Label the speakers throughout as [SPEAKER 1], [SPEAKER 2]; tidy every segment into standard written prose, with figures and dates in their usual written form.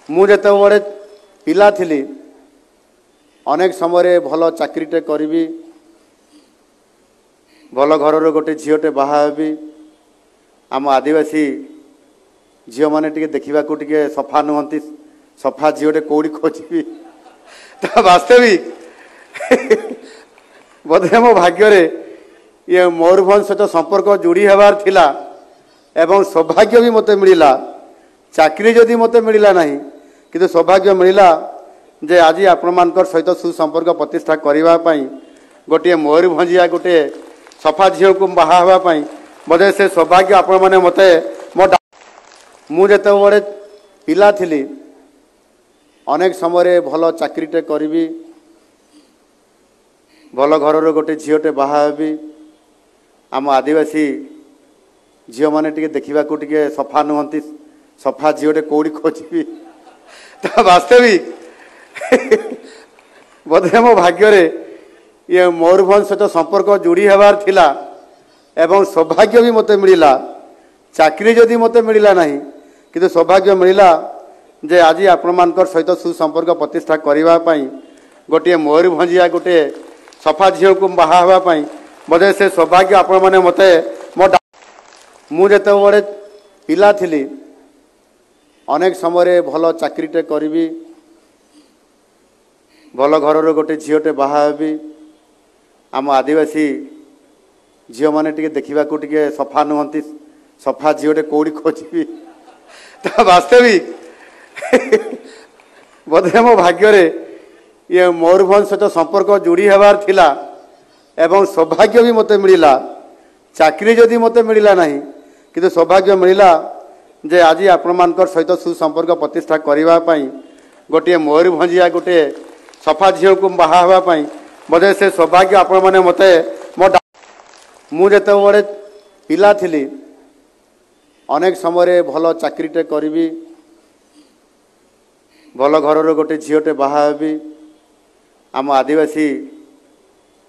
[SPEAKER 1] मु जेतेबेले पिला थिली अनेक समय भल चाकरीटे करी भल घर गोटे झीटे बाहाबी आम आदिवासी झील मैंने देखा टे सफा नुहति सफा झीटे कौड़ी खोजी वास्तविक बोधे मो भाग्य ये मयूरभंज सहित संपर्क जोड़ी हबार थिला एवं सौभाग्य भी मते मिला चाकरी जदि मते मिला नहीं किंतु सौभाग्य मिला जे आज आपण सहित सुसंपर्क प्रतिष्ठा करने गोटे मयूरभंजिया गोटे सफा झील को बाहावाई बोधे से सौभाग्य आपण मैंने मते मु जेतेबेले पिला थिली अनेक समय भल चाकरीटे करी भल घर गोटे झीटे बाहाबी आम आदिवासी झील मैंने देखा टे सफा नुहति सफा झीटे कौड़ी खोजी वास्तविक बोधे मो भाग्य ये मयूरभंज सहित संपर्क जोड़ी हबार थिला एवं सौभाग्य भी मते मिला चाकरी जदि मते मिला नहीं किंतु सौभाग्य मिला जे आज आपण सहित सुसंपर्क प्रतिष्ठा करने गोटे मयूरभंजिया गोटे सफा झील को बाहावाई बोधे से सौभाग्य आपण मैंने मते मु जेतेबेले पिला थिली अनेक समय भल चाकरीटे करी भल घर गोटे झीटे बाहाबी आम आदिवासी झील मैंने देखा टे सफा नुहति सफा झीटे कौड़ी खोजी वास्तविक बोधे मो भाग्य ये मयूरभंज सहित संपर्क जोड़ी हबार थिला एवं सौभाग्य भी मते मिला चाकरी जदि मते मिला नहीं किंतु सौभाग्य मिला जे आज आपण सहित सुसंपर्क प्रतिष्ठा करने गोटे मयूरभंजिया गोटे सफा झील को बाहावाई बोधे से सौभाग्य आपण मैंने मते मु जेतेबेले पिला थिली अनेक समय भल चाकरीटे करी भल घर गोटे झीटे बाहाबी आम आदिवासी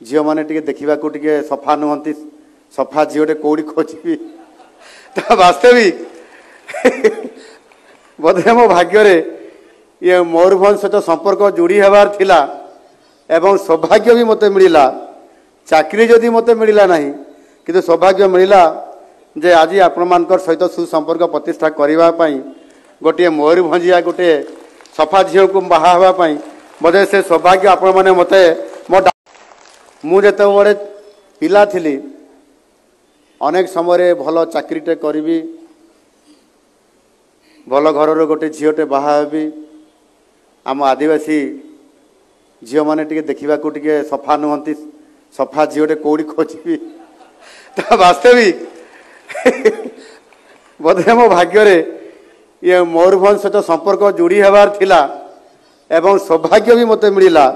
[SPEAKER 1] झील मैंने देखा टे सफा नुहति सफा झीटे कौड़ी खोजी वास्तविक बोधे मो भाग्य ये मयूरभंज सहित संपर्क जोड़ी हबार थिला एवं सौभाग्य भी मते मिला चाकरी जदि मते मिला नहीं किंतु सौभाग्य मिला जे आज आपण सहित सुसंपर्क प्रतिष्ठा करने गोटे मयूरभंजिया गोटे सफा झील को बाहावाई बोधे से सौभाग्य आपण मैंने मते मु जेतेबेले पिला थिली अनेक समय भल चाकरीटे करी भल घर गोटे झीटे बाहाबी आम आदिवासी झील मैंने देखा टे सफा नुहति सफा झीटे कौड़ी खोजी वास्तविक बोधे मो भाग्य ये मयूरभंज सहित संपर्क जोड़ी हबार थिला एवं सौभाग्य भी मते मिला